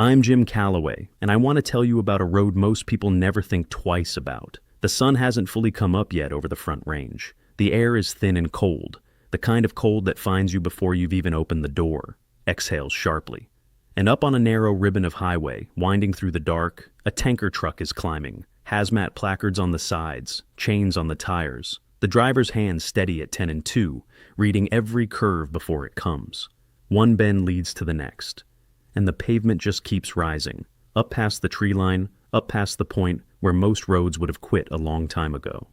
I'm Jim Calloway, and I want to tell you about a road most people never think twice about. The sun hasn't fully come up yet over the Front Range. The air is thin and cold, the kind of cold that finds you before you've even opened the door, exhales sharply. And up on a narrow ribbon of highway, winding through the dark, a tanker truck is climbing, hazmat placards on the sides, chains on the tires, the driver's hands steady at 10 and 2, reading every curve before it comes. One bend leads to the next, and the pavement just keeps rising, up past the tree line, up past the point where most roads would have quit a long time ago.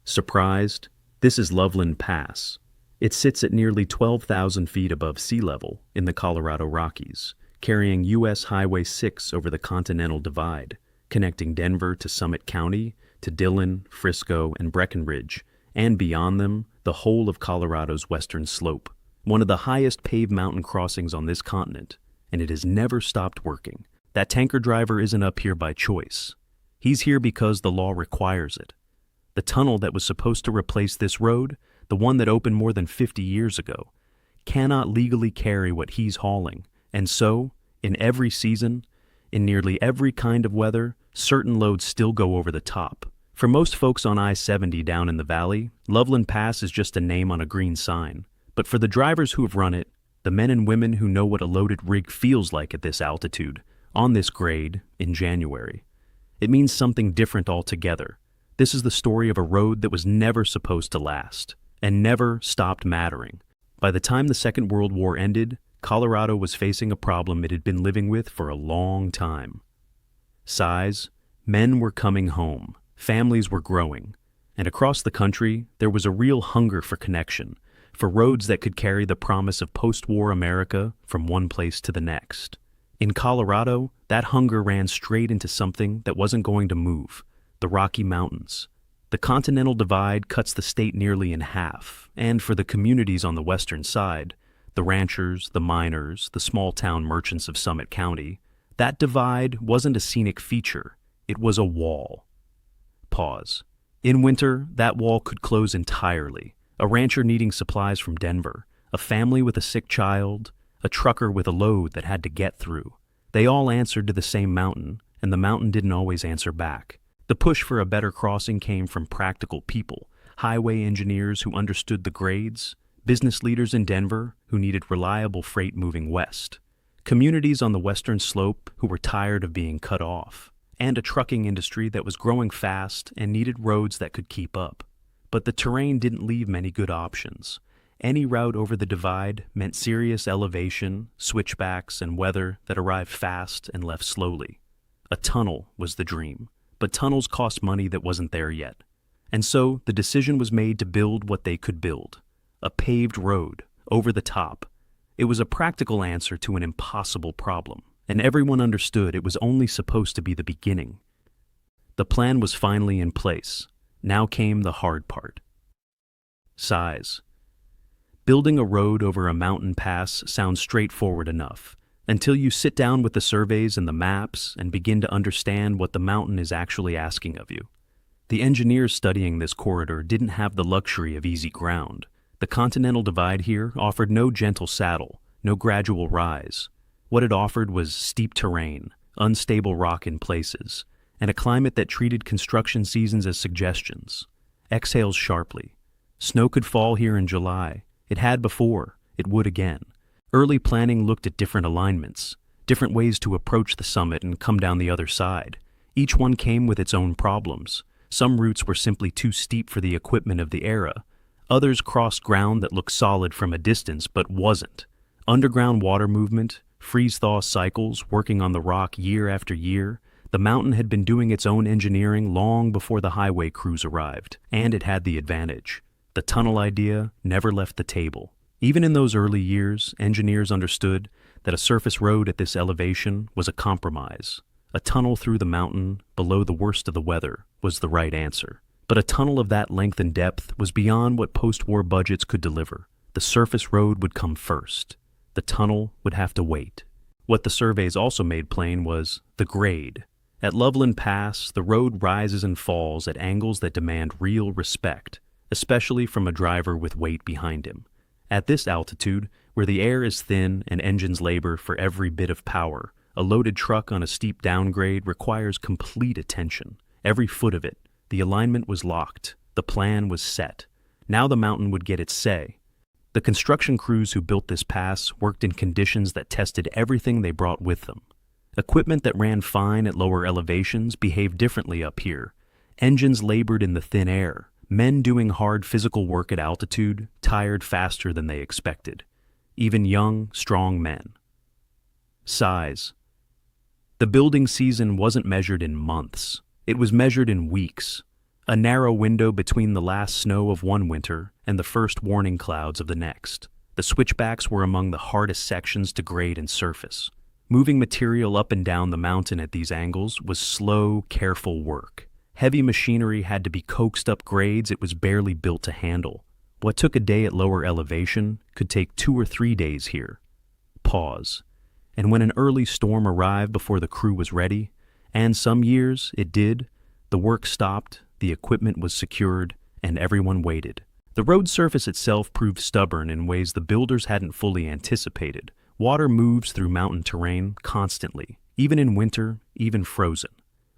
Surprised? This is Loveland Pass. It sits at nearly 12,000 feet above sea level in the Colorado Rockies, carrying U.S. Highway 6 over the Continental Divide, connecting Denver to Summit County, to Dillon, Frisco, and Breckenridge, and beyond them, the whole of Colorado's western slope, one of the highest paved mountain crossings on this continent, and it has never stopped working. That tanker driver isn't up here by choice. He's here because the law requires it. The tunnel that was supposed to replace this road, the one that opened more than 50 years ago, cannot legally carry what he's hauling, and so, in every season, in nearly every kind of weather, certain loads still go over the top. For most folks on I-70 down in the valley, Loveland Pass is just a name on a green sign. But for the drivers who have run it, the men and women who know what a loaded rig feels like at this altitude, on this grade, in January, it means something different altogether. This is the story of a road that was never supposed to last, and never stopped mattering. By the time the Second World War ended, Colorado was facing a problem it had been living with for a long time. Size, men were coming home, families were growing, and across the country there was a real hunger for connection, for roads that could carry the promise of post-war America from one place to the next. In Colorado, that hunger ran straight into something that wasn't going to move: the Rocky Mountains. The Continental Divide cuts the state nearly in half, and for the communities on the western side, the ranchers, the miners, the small-town merchants of Summit County, that divide wasn't a scenic feature, it was a wall. Pause. In winter, that wall could close entirely. A rancher needing supplies from Denver, a family with a sick child, a trucker with a load that had to get through. They all answered to the same mountain, and the mountain didn't always answer back. The push for a better crossing came from practical people, highway engineers who understood the grades, business leaders in Denver who needed reliable freight moving west, communities on the western slope who were tired of being cut off, and a trucking industry that was growing fast and needed roads that could keep up. But the terrain didn't leave many good options. Any route over the divide meant serious elevation, switchbacks, and weather that arrived fast and left slowly. A tunnel was the dream, but tunnels cost money that wasn't there yet. And so the decision was made to build what they could build: a paved road, over the top. It was a practical answer to an impossible problem, and everyone understood it was only supposed to be the beginning. The plan was finally in place. Now came the hard part. Size. Building a road over a mountain pass sounds straightforward enough, until you sit down with the surveys and the maps and begin to understand what the mountain is actually asking of you. The engineers studying this corridor didn't have the luxury of easy ground. The Continental Divide here offered no gentle saddle, no gradual rise. What it offered was steep terrain, unstable rock in places, and a climate that treated construction seasons as suggestions. Exhales sharply. Snow could fall here in July. It had before. It would again. Early planning looked at different alignments, different ways to approach the summit and come down the other side. Each one came with its own problems. Some routes were simply too steep for the equipment of the era. Others crossed ground that looked solid from a distance but wasn't. Underground water movement, freeze-thaw cycles working on the rock year after year. The mountain had been doing its own engineering long before the highway crews arrived, and it had the advantage. The tunnel idea never left the table. Even in those early years, engineers understood that a surface road at this elevation was a compromise. A tunnel through the mountain, below the worst of the weather, was the right answer. But a tunnel of that length and depth was beyond what post-war budgets could deliver. The surface road would come first. The tunnel would have to wait. What the surveys also made plain was the grade. At Loveland Pass, the road rises and falls at angles that demand real respect, especially from a driver with weight behind him. At this altitude, where the air is thin and engines labor for every bit of power, A loaded truck on a steep downgrade requires complete attention. Every foot of it. The alignment was locked. The plan was set. Now the mountain would get its say. The construction crews who built this pass worked in conditions that tested everything they brought with them. Equipment that ran fine at lower elevations behaved differently up here. Engines labored in the thin air. Men doing hard physical work at altitude, tired faster than they expected. Even young, strong men. Size. The building season wasn't measured in months. It was measured in weeks. A narrow window between the last snow of one winter and the first warning clouds of the next. The switchbacks were among the hardest sections to grade and surface. Moving material up and down the mountain at these angles was slow, careful work. Heavy machinery had to be coaxed up grades it was barely built to handle. What took a day at lower elevation could take 2 or 3 days here. Pause. And when an early storm arrived before the crew was ready, and some years it did, the work stopped, the equipment was secured, and everyone waited. The road surface itself proved stubborn in ways the builders hadn't fully anticipated. Water moves through mountain terrain constantly, even in winter, even frozen.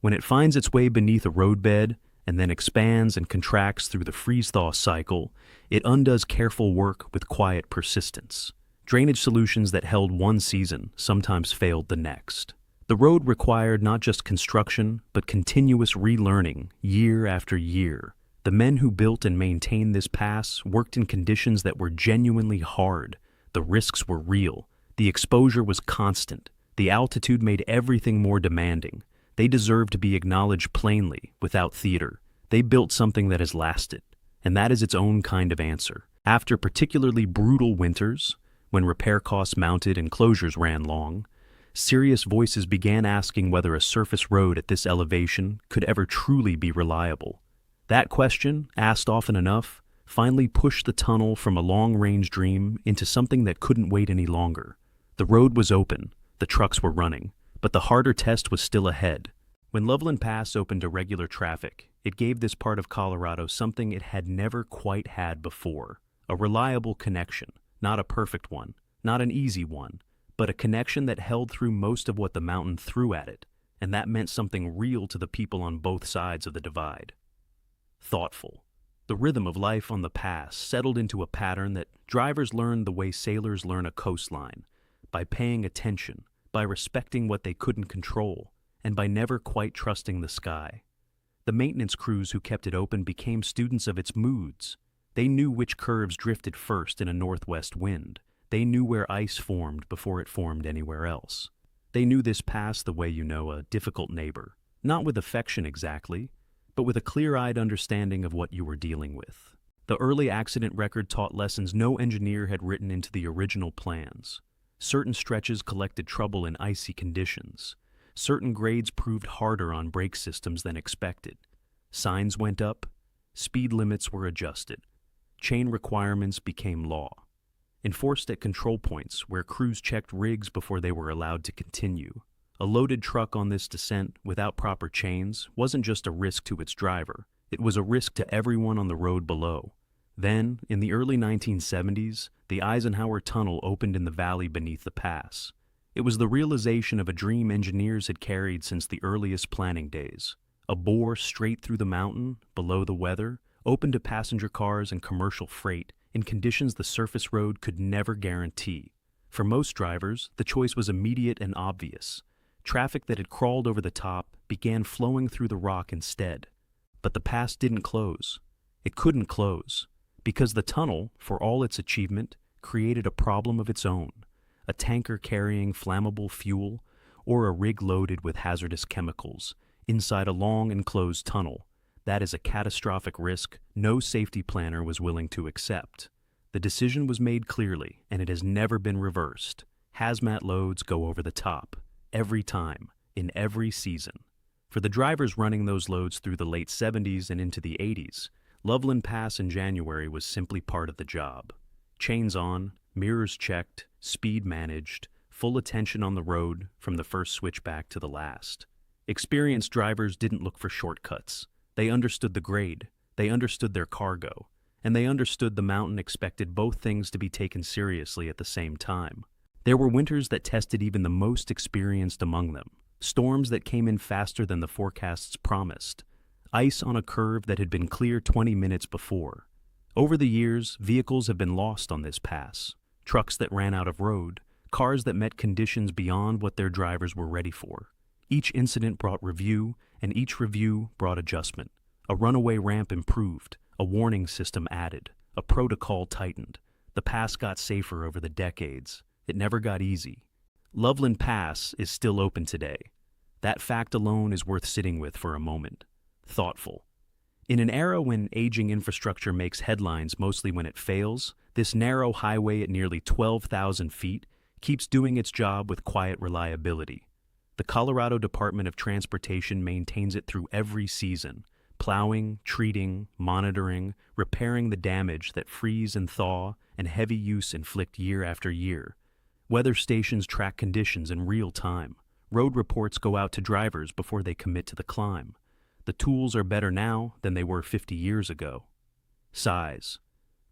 When it finds its way beneath a roadbed and then expands and contracts through the freeze-thaw cycle, it undoes careful work with quiet persistence. Drainage solutions that held one season sometimes failed the next. The road required not just construction, but continuous relearning year after year. The men who built and maintained this pass worked in conditions that were genuinely hard. The risks were real. The exposure was constant. The altitude made everything more demanding. They deserved to be acknowledged plainly, without theater. They built something that has lasted, and that is its own kind of answer. After particularly brutal winters, when repair costs mounted and closures ran long, serious voices began asking whether a surface road at this elevation could ever truly be reliable. That question, asked often enough, finally pushed the tunnel from a long-range dream into something that couldn't wait any longer. The road was open, the trucks were running, but the harder test was still ahead. When Loveland Pass opened to regular traffic, it gave this part of Colorado something it had never quite had before. A reliable connection, not a perfect one, not an easy one, but a connection that held through most of what the mountain threw at it, and that meant something real to the people on both sides of the divide. Thoughtful. The rhythm of life on the pass settled into a pattern that drivers learned the way sailors learn a coastline, by paying attention, by respecting what they couldn't control, and by never quite trusting the sky. The maintenance crews who kept it open became students of its moods. They knew which curves drifted first in a northwest wind. They knew where ice formed before it formed anywhere else. They knew this pass the way you know a difficult neighbor, not with affection exactly, but with a clear-eyed understanding of what you were dealing with. The early accident record taught lessons no engineer had written into the original plans. Certain stretches collected trouble in icy conditions. Certain grades proved harder on brake systems than expected. Signs went up. Speed limits were adjusted. Chain requirements became law. Enforced at control points where crews checked rigs before they were allowed to continue. A loaded truck on this descent without proper chains wasn't just a risk to its driver. It was a risk to everyone on the road below. Then, in the early 1970s, the Eisenhower Tunnel opened in the valley beneath the pass. It was the realization of a dream engineers had carried since the earliest planning days. A bore straight through the mountain, below the weather, open to passenger cars and commercial freight in conditions the surface road could never guarantee. For most drivers, the choice was immediate and obvious. Traffic that had crawled over the top began flowing through the rock instead. But the pass didn't close. It couldn't close, because the tunnel, for all its achievement, created a problem of its own. A tanker carrying flammable fuel, or a rig loaded with hazardous chemicals, inside a long enclosed tunnel. That is a catastrophic risk no safety planner was willing to accept. The decision was made clearly, and it has never been reversed. Hazmat loads go over the top. Every time, in every season. For the drivers running those loads through the late 70s and into the 80s, Loveland Pass in January was simply part of the job. Chains on, mirrors checked, speed managed, full attention on the road from the first switchback to the last. Experienced drivers didn't look for shortcuts. They understood the grade, they understood their cargo, and they understood the mountain expected both things to be taken seriously at the same time. There were winters that tested even the most experienced among them, storms that came in faster than the forecasts promised, ice on a curve that had been clear 20 minutes before. Over the years, vehicles have been lost on this pass, trucks that ran out of road, cars that met conditions beyond what their drivers were ready for. Each incident brought review, and each review brought adjustment. A runaway ramp improved, a warning system added, a protocol tightened. The pass got safer over the decades. It never got easy. Loveland Pass is still open today. That fact alone is worth sitting with for a moment. Thoughtful. In an era when aging infrastructure makes headlines mostly when it fails, this narrow highway at nearly 12,000 feet keeps doing its job with quiet reliability. The Colorado Department of Transportation maintains it through every season, plowing, treating, monitoring, repairing the damage that freeze and thaw and heavy use inflict year after year. Weather stations track conditions in real time. Road reports go out to drivers before they commit to the climb. The tools are better now than they were 50 years ago. Size.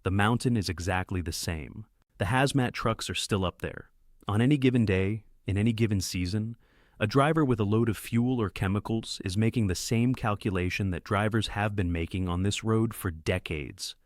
The mountain is exactly the same. The hazmat trucks are still up there. On any given day, in any given season, a driver with a load of fuel or chemicals is making the same calculation that drivers have been making on this road for decades.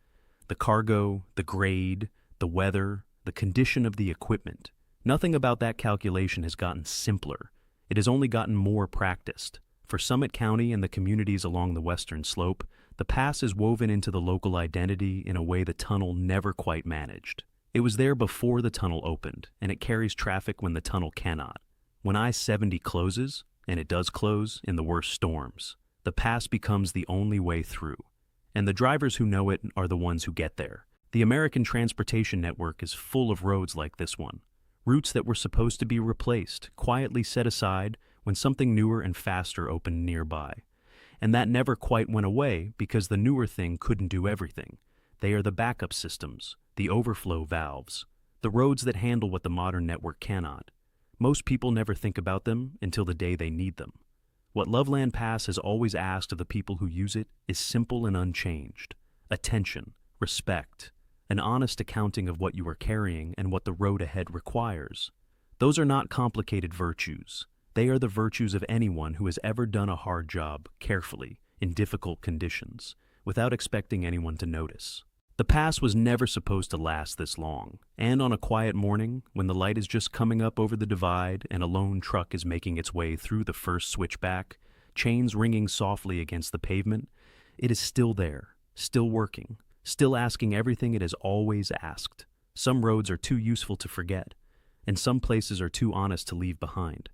The cargo, the grade, the weather, the condition of the equipment. Nothing about that calculation has gotten simpler. It has only gotten more practiced. For Summit County and the communities along the western slope, the pass is woven into the local identity in a way the tunnel never quite managed. It was there before the tunnel opened, and it carries traffic when the tunnel cannot. When I-70 closes, and it does close in the worst storms, the pass becomes the only way through. And the drivers who know it are the ones who get there. The American transportation network is full of roads like this one. Routes that were supposed to be replaced, quietly set aside when something newer and faster opened nearby. And that never quite went away because the newer thing couldn't do everything. They are the backup systems, the overflow valves, the roads that handle what the modern network cannot. Most people never think about them until the day they need them. What Loveland Pass has always asked of the people who use it is simple and unchanged. Attention, respect, an honest accounting of what you are carrying and what the road ahead requires. Those are not complicated virtues. They are the virtues of anyone who has ever done a hard job carefully in difficult conditions without expecting anyone to notice. The pass was never supposed to last this long, and on a quiet morning, when the light is just coming up over the divide and a lone truck is making its way through the first switchback, chains ringing softly against the pavement, it is still there, still working, still asking everything it has always asked. Some roads are too useful to forget, and some places are too honest to leave behind.